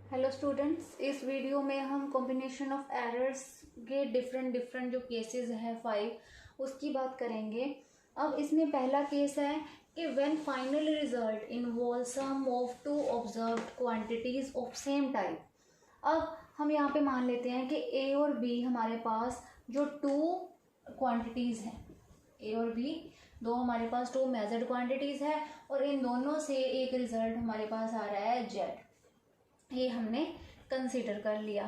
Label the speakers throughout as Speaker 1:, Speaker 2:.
Speaker 1: Hello students, इस video में हम कॉम्बिनेशन ऑफ एरर्स के डिफरेंट जो केसेस है 5 उसकी बात करेंगे। अब इसमें पहला केस है कि when final result involve sum of two observed quantities of same type. अब हम यहाँ पे मान लेते हैं कि ए और बी हमारे पास जो टू क्वांटिटीज़ हैं, ए और बी दो हमारे पास टू मेजर्ड क्वांटिटीज़ है और इन दोनों से एक रिजल्ट हमारे पास आ रहा है जेड। ये हमने कंसीडर कर लिया।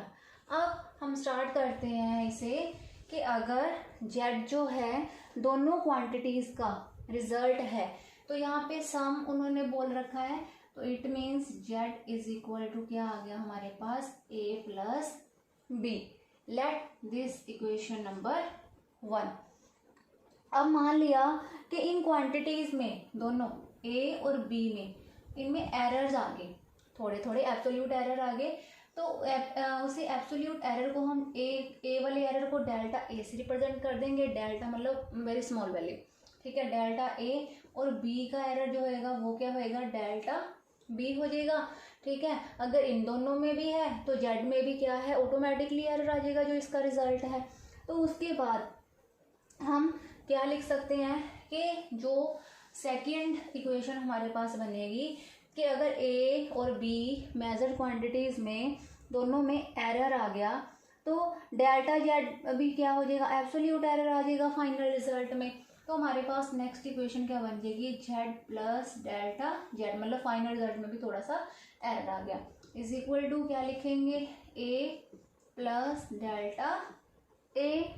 Speaker 1: अब हम स्टार्ट करते हैं इसे कि अगर जेड जो है दोनों क्वांटिटीज़ का रिजल्ट है तो यहाँ पे सम उन्होंने बोल रखा है, तो it means z is equal to क्या आ गया हमारे पास a plus b. Let this equation number 1। अब मान लिया कि इन क्वांटिटीज़ में दोनों ए और बी में इनमें एरर्स आ गए, थोड़े थोड़े एब्सोल्यूट एरर आ गए, तो उसी एब्सोल्यूट एरर को हम ए वाले एरर को डेल्टा ए से रिप्रेजेंट कर देंगे। डेल्टा मतलब वेरी स्मॉल वैल्यू, ठीक है। डेल्टा ए और बी का एरर जो होएगा वो क्या होएगा, डेल्टा बी हो जाएगा, ठीक है। अगर इन दोनों में भी है तो जेड में भी क्या है, ऑटोमेटिकली एरर आ जाएगा जो इसका रिजल्ट है। तो उसके बाद हम क्या लिख सकते हैं कि जो सेकेंड इक्वेशन हमारे पास बनेगी कि अगर ए और बी मेजर क्वांटिटीज़ में दोनों में एरर आ गया तो डेल्टा जेड भी क्या हो जाएगा, एब्सोल्यूट एरर आ जाएगा फाइनल रिजल्ट में। तो हमारे पास नेक्स्ट इक्वेशन क्या बन जाएगी, जेड प्लस डेल्टा जेड, मतलब फाइनल रिजल्ट में भी थोड़ा सा एरर आ गया, इज इक्वल टू क्या लिखेंगे, ए प्लस डेल्टा ए।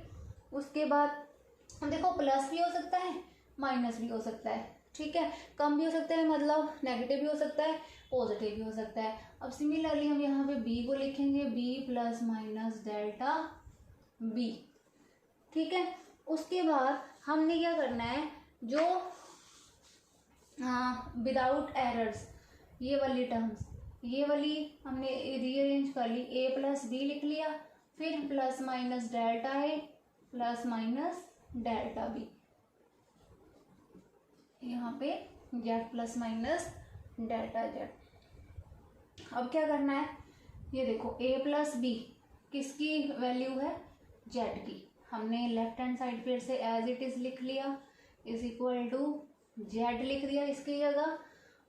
Speaker 1: उसके बाद हम देखो प्लस भी हो सकता है माइनस भी हो सकता है, ठीक है। कम भी हो सकता है मतलब नेगेटिव भी हो सकता है, पॉजिटिव भी हो सकता है। अब सिमिलरली हम यहाँ पे बी को लिखेंगे B plus minus delta B, ठीक है। उसके बाद हमने क्या करना है, जो विदाउट एरर्स ये वाली टर्म्स, ये वाली हमने रीअरेंज कर ली, ए प्लस बी लिख लिया, फिर प्लस माइनस डेल्टा ए प्लस माइनस डेल्टा बी, यहाँ पे Z plus minus delta Z. अब क्या करना है, ये देखो ए प्लस बी किसकी वैल्यू है, जेड की। हमने लेफ्ट हैंड साइड फिर से एज इट इज लिख लिया, इज इक्वल टू जेड लिख दिया इसकी जगह,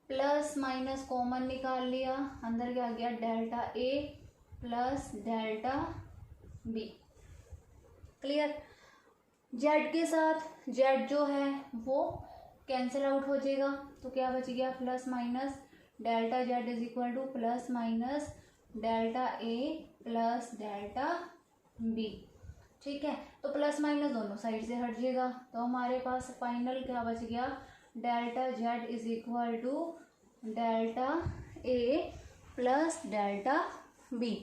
Speaker 1: प्लस माइनस कॉमन निकाल लिया, अंदर क्या गया डेल्टा ए plus delta b. Clear. Z के साथ जेड जो है वो कैंसिल आउट हो जाएगा, तो क्या बच गया, plus minus delta Z is equal to plus minus delta A plus delta B, ठीक है। तो प्लस माइनस दोनों साइड से हट जाएगा, तो हमारे पास फाइनल क्या बच गया, delta Z is equal to delta A plus delta B.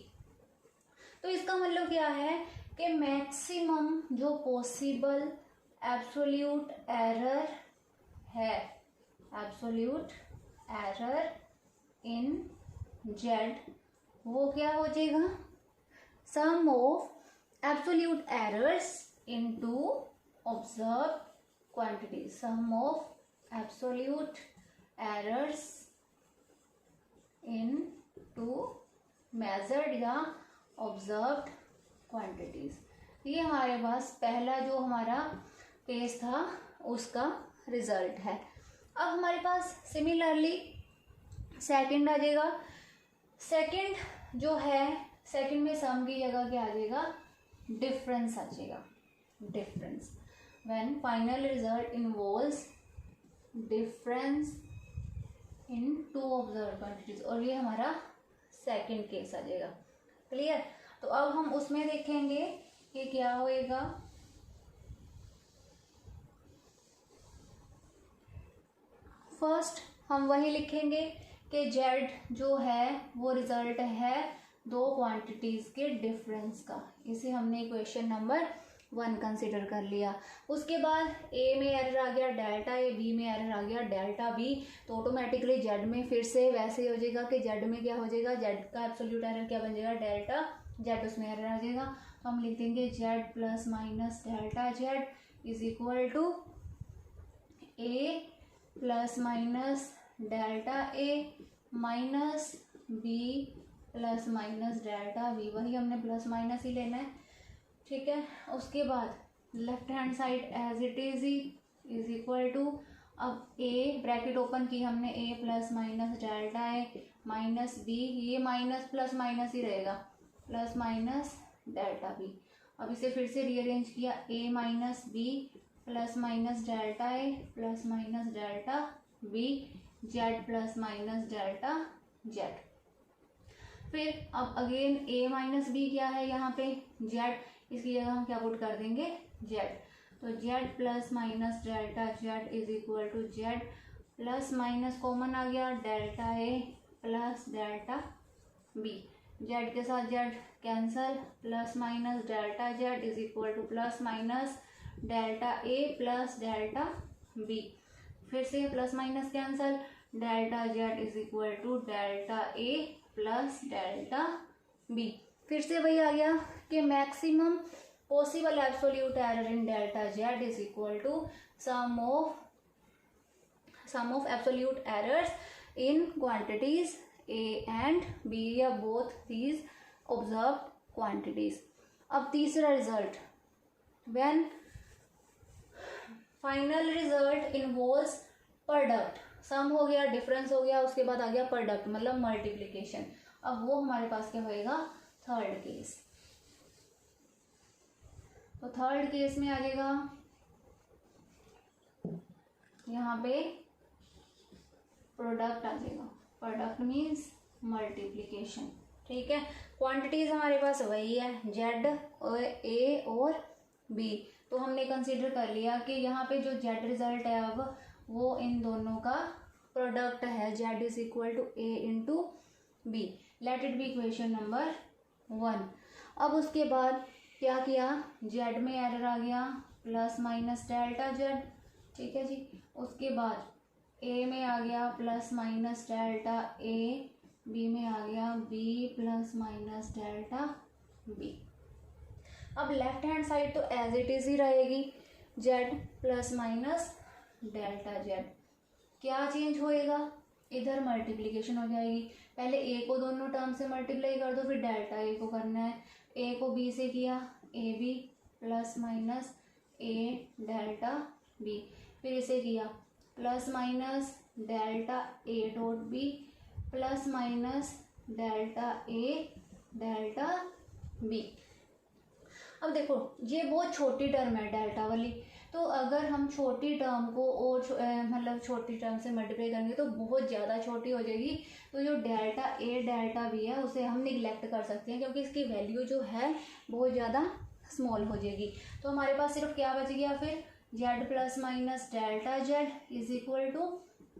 Speaker 1: तो इसका मतलब क्या है कि मैक्सिमम जो पॉसिबल एब्सोल्यूट एरर है, एब्सोल्यूट एरर इन जेड वो क्या हो जाएगा, sum of absolute errors in two observe quantity, sum of absolute errors in two measured या ऑब्जर्व्ड क्वांटिटीज। ये हमारे पास पहला जो हमारा केस था उसका रिजल्ट है। अब हमारे पास सिमिलरली सेकंड आ जाएगा। सेकंड जो है, सेकंड में सम की जगह क्या आ जाएगा, डिफरेंस आ जाएगा, difference. When final result involves difference in two observe quantities, और ये हमारा सेकंड केस आ जाएगा। क्लियर। तो अब हम उसमें देखेंगे कि क्या होएगा। फर्स्ट हम वही लिखेंगे कि जेड जो है वो रिजल्ट है दो क्वांटिटीज के डिफरेंस का, इसे हमने इक्वेशन नंबर 1 कंसिडर कर लिया। उसके बाद ए में एरर आ गया डेल्टा ए, बी में एरर आ गया डेल्टा बी, तो ऑटोमेटिकली जेड में फिर से वैसे ही हो जाएगा कि जेड में क्या हो जाएगा, जेड का एब्सोल्यूट एरर क्या बन जाएगा, डेल्टा जेड, उसमें एरर आ जाएगा। तो हम लिख देंगे Z plus minus delta Z is equal to A plus minus delta A minus B plus minus delta B, वही हमने प्लस माइनस ही लेना है, ठीक है। उसके बाद left hand side as it is equal to, अब ए ब्रैकेट ओपन की हमने, A plus minus delta A minus B, ये माइनस प्लस माइनस ही रहेगा, प्लस माइनस डेल्टा बी। अब इसे फिर से रीअरेंज किया, a minus B plus minus delta A plus minus delta b, z plus minus delta z. फिर अब अगेन ए माइनस बी क्या है यहाँ पे, जेड, इसकी जगह हम क्या पुट कर देंगे, जेड। तो z plus minus delta Z is equal to Z plus minus common आ गया, डेल्टा ए प्लस डेल्टा बी, जेड के साथ z cancel, plus minus delta Z is equal to plus minus delta A plus delta B, फिर से plus minus cancel, delta Z is equal to delta A plus delta B. फिर से वही आ गया कि maximum possible absolute error in delta Z is equal to sum of absolute errors in quantities a and b या both these observed quantities. अब तीसरा result, when final result involves product, sum हो गया, डिफरेंस हो गया, उसके बाद आ गया प्रोडक्ट मतलब मल्टीप्लिकेशन। अब वो हमारे पास क्या होएगा, थर्ड केस। तो थर्ड केस में आ जाएगा यहाँ पे प्रोडक्ट आ जाएगा, प्रोडक्ट मीन्स मल्टीप्लिकेशन, ठीक है। क्वांटिटीज हमारे पास वही है, जेड और ए और बी, तो हमने कंसीडर कर लिया कि यहाँ पे जो जेड रिजल्ट है अब वो इन दोनों का प्रोडक्ट है, Z is equal to A into B, let it be equation number 1। अब उसके बाद क्या किया, जेड में एरर आ गया प्लस माइनस डेल्टा जेड, ठीक है जी। उसके बाद ए में आ गया plus minus delta A, B में आ गया B plus minus delta B. अब लेफ्ट हैंड साइड तो एज इट इज ही रहेगी, Z plus minus delta Z. क्या चेंज होएगा, इधर मल्टीप्लिकेशन हो जाएगी, पहले ए को दोनों टर्म से मल्टीप्लाई कर दो, फिर डेल्टा ए को करना है, ए को बी से किया, A B plus minus A delta B, फिर इसे किया plus minus delta A dot B plus minus delta A delta B. अब देखो ये बहुत छोटी टर्म है डेल्टा वाली, तो अगर हम छोटी टर्म को और मतलब छोटी टर्म से मल्टीप्लाई करेंगे तो बहुत ज़्यादा छोटी हो जाएगी, तो जो डेल्टा ए डेल्टा बी है उसे हम निगलेक्ट कर सकते हैं क्योंकि इसकी वैल्यू जो है बहुत ज़्यादा स्मॉल हो जाएगी। तो हमारे पास सिर्फ क्या बच गया फिर, Z plus minus delta Z is equal to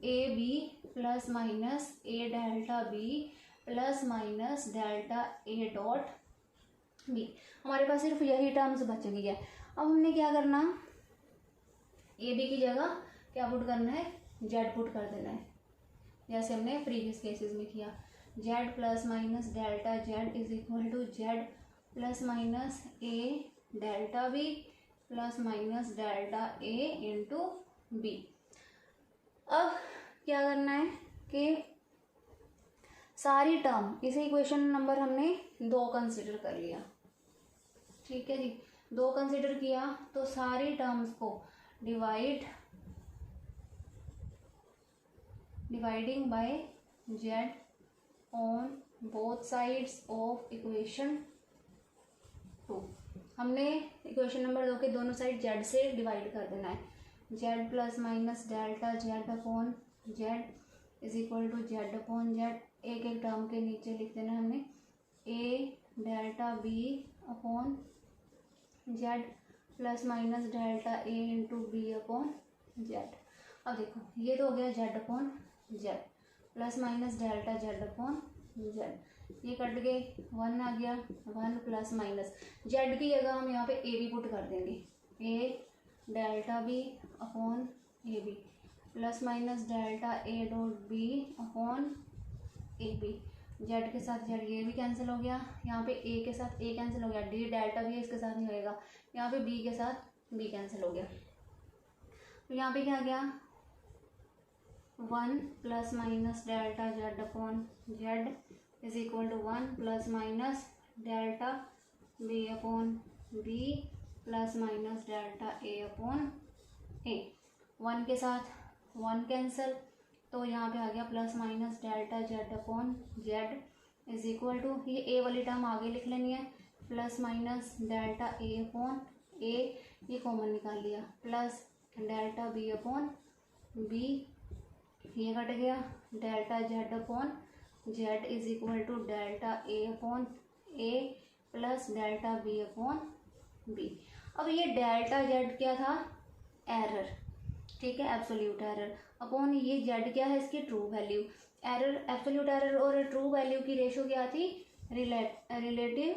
Speaker 1: A B plus minus A delta B plus minus delta A dot B. हमारे पास सिर्फ यही टर्म्स बच गई है। अब हमने क्या करना, ए बी की जगह क्या पुट करना है, जेड पुट कर देना है, जैसे हमने प्रीवियस केसेस में किया। Z plus minus delta Z is equal to Z plus minus A delta B plus minus delta A into B. अब क्या करना है कि सारी टर्म, इसे इक्वेशन नंबर हमने 2 कंसिडर कर लिया, ठीक है जी। 2 कंसिडर किया तो सारी टर्म्स को dividing by Z on both sides of equation 2। हमने इक्वेशन नंबर 2 के दोनों साइड जेड से डिवाइड कर देना है, Z plus minus delta Z upon Z is equal to Z upon z. एक एक टर्म के नीचे लिख देना है हमने, a delta B upon Z plus minus delta A into b upon z. अब देखो ये तो हो गया z upon Z plus minus delta Z upon z, ये कट गए, 1 आ गया, 1 प्लस माइनस जेड की जगह हम यहाँ पे ए बी पुट कर देंगे, a delta B upon A B plus minus delta A dot b upon A b. Z के साथ जेड ये भी कैंसिल हो गया, यहाँ पे ए के साथ ए कैंसिल हो गया, डी डेल्टा भी इसके साथ नहीं होएगा, यहाँ पे बी के साथ बी कैंसिल हो गया। तो यहाँ पे क्या आ गया, 1 plus minus delta Z upon Z is equal to 1 plus minus delta B upon B plus minus delta A upon A. 1 के साथ 1 कैंसिल, तो यहाँ पे आ गया plus minus delta Z upon Z is equal to, ये A वाली term आगे लिख लेनी है, plus minus delta A upon A, ये कॉमन निकाल लिया, plus delta B upon B, ये कट गया, delta Z upon Z is equal to delta A upon A plus delta B upon B. अब ये डेल्टा जेड क्या था, error, ठीक है, एब्सोल्यूट एरर, अपॉन ये जेड क्या है, इसकी true value. Error, absolute error और ट्रू वैल्यू की रेशो क्या थी, रिलेटिव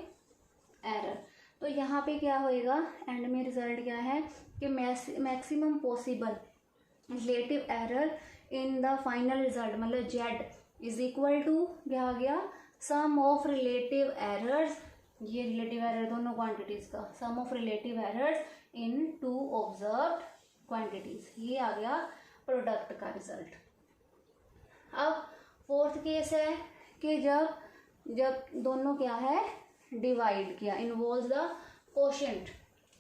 Speaker 1: एरर। तो यहाँ पे क्या होएगा, एंड में रिजल्ट क्या है कि maximum possible relative error in the final result, मतलब जेड इज इक्वल टू क्या आ गया, सम ऑफ रिलेटिव एरर्स, ये रिलेटिव एरर दोनों क्वांटिटीज का, sum of relative errors in two observed quantities, ये आ गया प्रोडक्ट का रिजल्ट। अब फोर्थ केस है कि जब दोनों क्या है, डिवाइड किया, इन्वॉल्व द कोशेंट,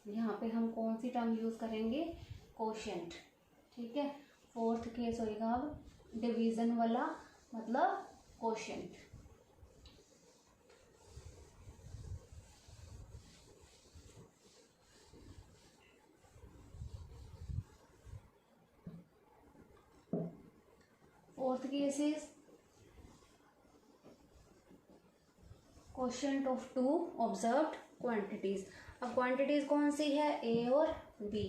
Speaker 1: यहाँ पे हम कौन सी टर्म यूज करेंगे, कोशेंट, ठीक है। फोर्थ केस होएगा अब डिवीजन वाला, मतलब quotient. Fourth case is quotient of two observed quantities. अब क्वांटिटीज कौन सी है, ए और बी,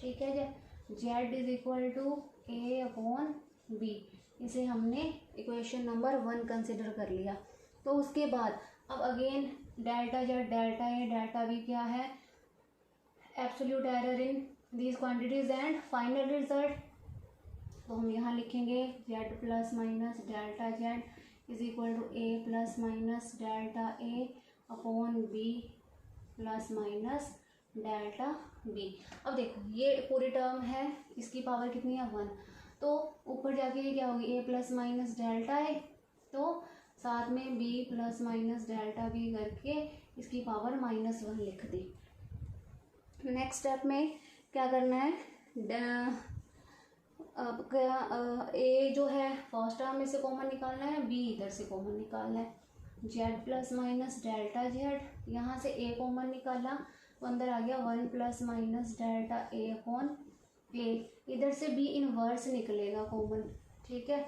Speaker 1: ठीक है। Z is equal to A upon B, इसे हमने इक्वेशन नंबर 1 कंसिडर कर लिया। तो उसके बाद अब again delta Z, delta A, delta B क्या है, absolute error in these quantities and final result. तो हम यहाँ लिखेंगे Z plus minus delta Z is equal to A plus minus delta A upon B plus minus delta B. अब देखो ये पूरी टर्म है, इसकी पावर कितनी है, 1, तो ऊपर जाके ये क्या होगी, A plus minus delta A, तो साथ में B plus minus delta B करके इसकी पावर -1 लिख दी। नेक्स्ट स्टेप में क्या करना है, अब क्या ए जो है फर्स्ट टर्म में से कॉमन निकालना है, बी इधर से कॉमन निकालना है, Z plus minus delta Z, यहाँ से ए कॉमन निकाला तो अंदर आ गया 1 plus minus delta A upon ए, इधर से बी इनवर्स निकलेगा कॉमन, ठीक है।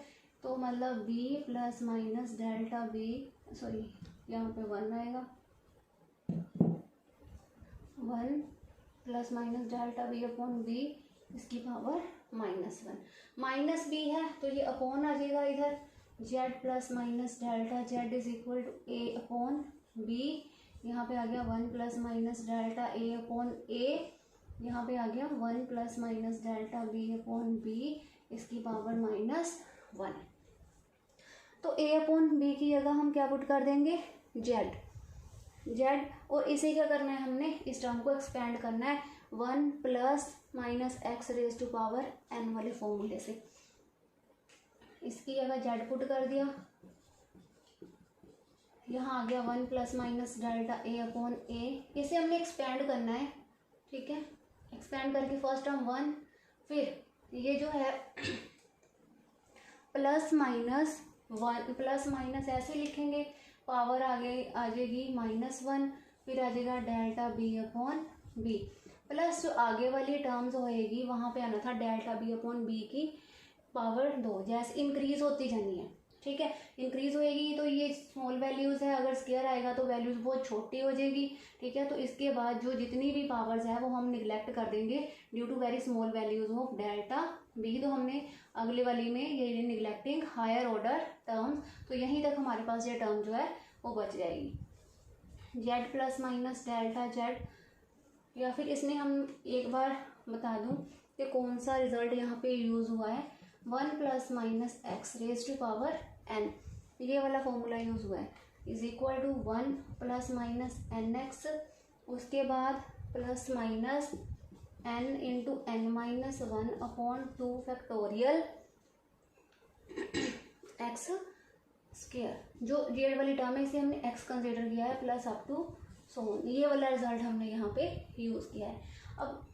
Speaker 1: तो मतलब B plus minus delta B, sorry यहाँ पे 1 आएगा, 1 plus minus delta B upon B, इसकी पावर -1, माइनस बी है तो ये अपॉन आ जाएगा इधर, Z plus minus delta Z is equal to A upon B, यहाँ पे आ गया 1 plus minus delta A upon A, यहाँ पे आ गया 1 plus minus delta B upon B, इसकी पावर -1। तो ए अपॉन बी की जगह हम क्या पुट कर देंगे, जेड, और इसे क्या करना है, हमने इस टर्म को एक्सपेंड करना है 1 plus minus X raise to power N वाले फॉर्मूले से, इसकी जगह जेड पुट कर दिया, यहाँ आ गया 1 plus minus delta A upon ए, इसे हमने एक्सपेंड करना है, ठीक है। एक्सपेंड करके फर्स्ट टर्म 1, फिर ये जो है प्लस माइनस 1 प्लस माइनस ऐसे लिखेंगे, पावर आगे आ जाएगी -1, फिर आ जाएगा delta B upon B, plus जो आगे वाली टर्म्स होएगी वहाँ पे आना था डेल्टा बी अपॉन बी की पावर 2, जैसे इंक्रीज होती जानी है, ठीक है। इंक्रीज होएगी तो ये स्मॉल वैल्यूज़ है, अगर स्केयर आएगा तो वैल्यूज़ बहुत छोटी हो जाएगी, ठीक है। तो इसके बाद जो जितनी भी पावर्स है वो हम निगलेक्ट कर देंगे due to very small values of delta B. तो हमने अगले वाली में ये निगलेक्टिंग हायर ऑर्डर टर्म्स, तो यहीं तक हमारे पास ये टर्म जो है वो बच जाएगी, Z plus minus delta Z. या फिर इसमें हम एक बार बता दूं कि कौन सा रिजल्ट यहाँ पे यूज़ हुआ है, 1 plus minus X raise to power N, ये वाला फॉर्मूला यूज़ हुआ है, is equal to 1 plus minus N X, उसके बाद plus minus N into N minus 1 upon 2 factorial X square, जो जेड वाली टर्म है इसे हमने एक्स कंसिडर किया है, plus up to so on, ये वाला रिजल्ट हमने यहाँ पे यूज़ किया है। अब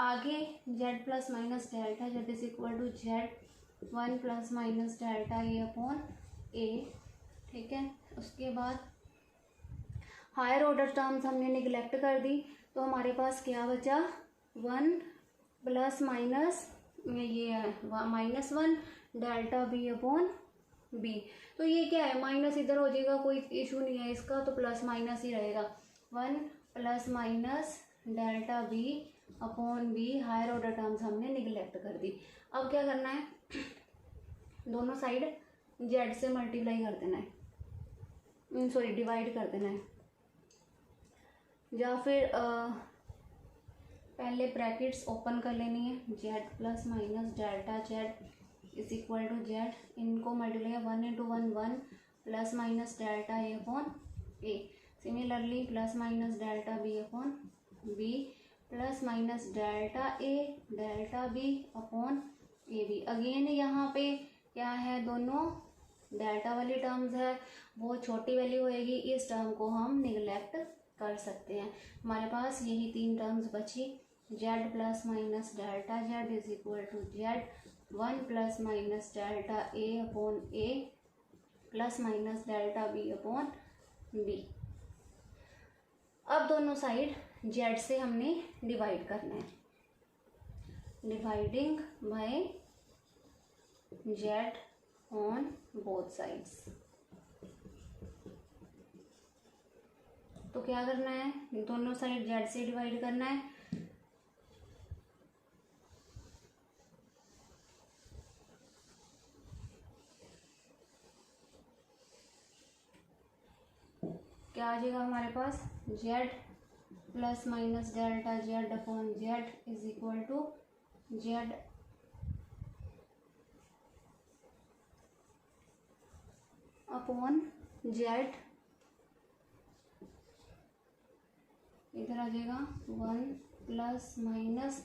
Speaker 1: आगे Z plus minus delta Z is equal to Z 1 plus minus delta A upon A, ठीक है। उसके बाद हायर ऑर्डर टर्म्स हमने निगलेक्ट कर दी, तो हमारे पास क्या बचा, 1 प्लस माइनस ये -1 डेल्टा बी अपॉन बी। तो ये क्या है, माइनस इधर हो जाएगा, कोई इशू नहीं है इसका, तो प्लस माइनस ही रहेगा। 1 plus minus delta B upon B, higher order terms हमने निगलेक्ट कर दी। अब क्या करना है, दोनों साइड जेड से मल्टीप्लाई कर देना है, सॉरी डिवाइड कर देना है, या फिर पहले ब्रैकेट्स ओपन कर लेनी है, Z plus minus delta Z is equal to Z, इनको multiply 1 into 1 1 plus minus delta A upon A, similarly plus minus delta B upon B plus minus delta B upon A B. Again यहाँ पे क्या है, दोनों delta वाली terms है, वो छोटी वैल्यू होएगी, इस टर्म को हम निगलेक्ट कर सकते हैं। हमारे पास यही 3 टर्म्स बची, Z plus minus delta Z is equal to Z 1 plus minus delta A upon A plus minus delta B upon B. अब दोनों साइड जेड से हमने डिवाइड करना है, dividing by Z on both sides. तो क्या करना है, दोनों साइड जेड से डिवाइड करना है, क्या आ जाएगा हमारे पास, Z plus minus delta Z upon Z is equal to Z upon Z, इधर आ जाएगा 1 plus minus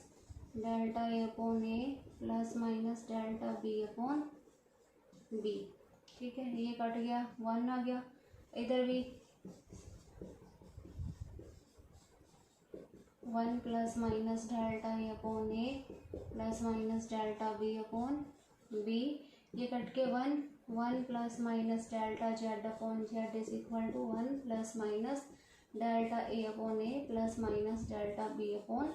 Speaker 1: delta A upon A plus minus delta B upon B, ठीक है। ये कट गया, 1 आ गया, इधर भी 1 plus minus delta A upon A plus minus delta B upon B, ये कट के 1 plus minus delta Z upon Z is equal to 1 plus minus delta A upon A plus minus delta B upon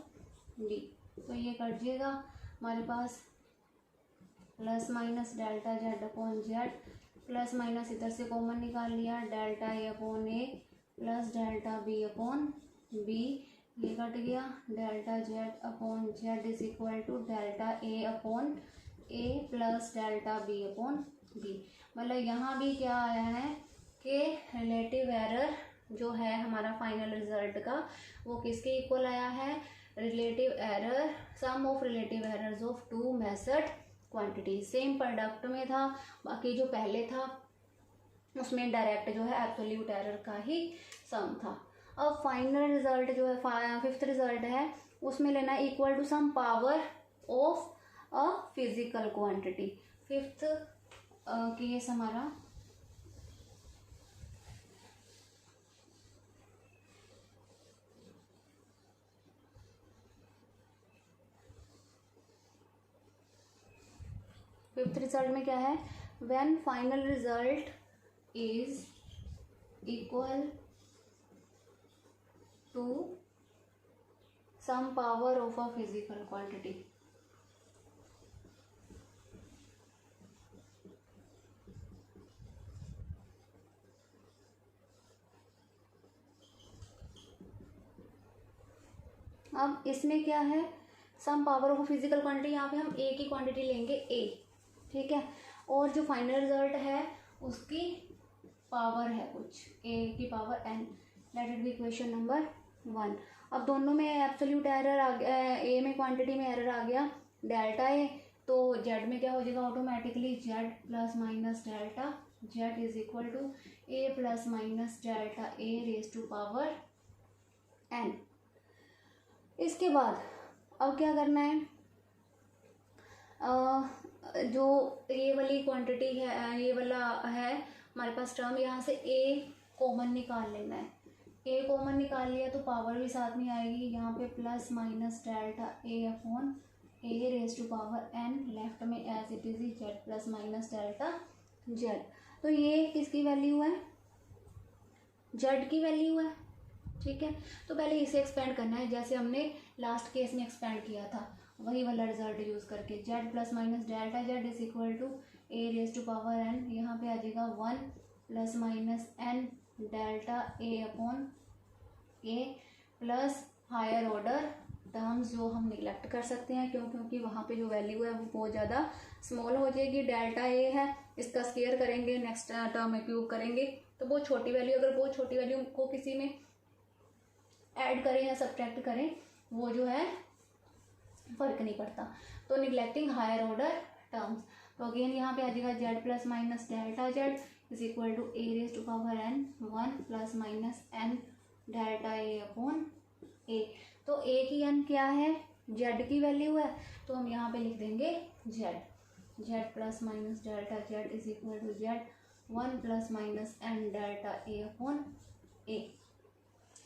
Speaker 1: B. तो ये cut जाएगा हमारे पास, plus minus delta Z upon Z, plus minus इधर से common निकाल लिया, delta A upon A plus delta B upon B, ये कट गया, delta Z upon Z is equal to delta A upon A plus delta B upon B. मतलब यहाँ भी क्या आया है कि रिलेटिव एरर जो है हमारा फाइनल रिजल्ट का, वो किसके इक्वल आया है, relative error, sum of relative errors of 2 measured quantity. Same product में था, बाकी जो पहले था उसमें डायरेक्ट जो है एब्सोल्यूट एरर का ही सम था। अब फाइनल रिजल्ट जो है, 5th रिजल्ट है, उसमें लेना है equal to some power of a physical quantity. 5th case हमारा फिफ्थ रिजल्ट में क्या है, when final result is equal to some power of a physical quantity. अब इसमें क्या है, some power of physical quantity, यहाँ पे हम ए की क्वांटिटी लेंगे ए, ठीक है, और जो फाइनल रिजल्ट है उसकी पावर है कुछ, ए की power n, late it be equation number 1। अब दोनों में एब्सोल्यूट एरर आ गया, ए में क्वांटिटी में एरर आ गया डेल्टा ए, तो जेड में क्या हो जाएगा automatically, Z plus minus delta Z is equal to A plus minus delta A raise to power n। इसके बाद अब क्या करना है, जो ये वाली क्वांटिटी है, ये वाला है, हमारे पास टर्म यहाँ से ए कॉमन निकाल लेना है। ए कॉमन निकाल लिया तो पावर भी साथ में आएगी, यहाँ पे plus minus delta A upon A raise to power N, left में as it is Z plus minus delta Z. तो ये किसकी वैल्यू है, जेड की वैल्यू है, ठीक है। तो पहले इसे एक्सपेंड करना है जैसे हमने लास्ट केस में एक्सपेंड किया था, वही वाला रिजल्ट यूज करके। Z plus minus delta Z is equal to A raise to power N, यहाँ पे आ जाएगा 1 plus minus N delta A upon A plus higher order terms जो हम निगलेक्ट कर सकते हैं क्योंकि वहाँ पे जो वैल्यू है वो बहुत ज़्यादा स्मॉल हो जाएगी। डेल्टा ए है, इसका स्क्वायर करेंगे, नेक्स्ट टर्म में क्यूब करेंगे तो बहुत छोटी वैल्यू, अगर बहुत छोटी वैल्यू को किसी में ऐड करें या सब्ट्रैक्ट करें वो जो है फर्क नहीं पड़ता। तो निगलेक्टिंग हायर ऑर्डर टर्म्स, तो अगेन यहाँ पे आ जाएगा Z plus minus delta Z is equal to A raise to power N 1 plus minus N delta A upon A. तो ए की एन क्या है, जेड की वैल्यू है, तो हम यहाँ पे लिख देंगे Z, Z plus minus delta Z is equal to Z 1 plus minus N delta A upon A.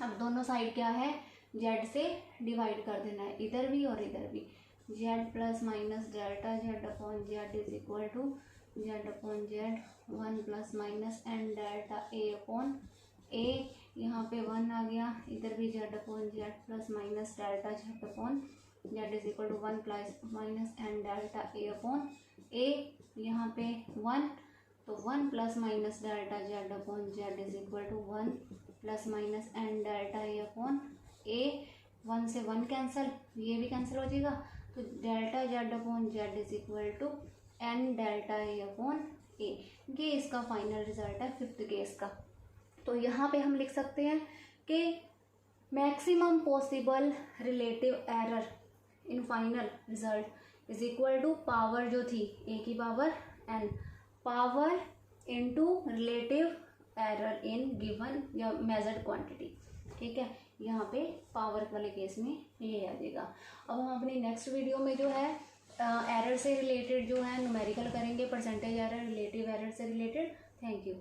Speaker 1: अब दोनों साइड क्या है, जेड से डिवाइड कर देना है, इधर भी और इधर भी। Z plus minus delta Z upon Z is equal to Z upon Z 1 plus minus N delta A upon A, यहाँ पे 1 आ गया, इधर भी Z upon Z plus minus delta Z upon Z is equal to 1 plus minus N delta A upon A, यहाँ पे 1 तो 1 plus minus delta Z upon Z is equal to 1 plus minus N delta A upon A, 1 से 1 cancel, ये भी cancel हो जाएगा, तो delta Z upon Z is equal to N delta A upon A. ये इसका फाइनल रिजल्ट है fifth case का। तो यहाँ पे हम लिख सकते हैं कि maximum possible relative error in final result is equal to power जो थी ए की power N, power into relative error in given या मेजर्ड क्वांटिटी, ठीक है। यहाँ पे पावर वाले केस में ये आ जाएगा। अब हम अपनी नेक्स्ट वीडियो में जो है एरर से रिलेटेड जो है न्यूमेरिकल करेंगे, परसेंटेज एरर, रिलेटिव एरर से रिलेटेड। Thank you.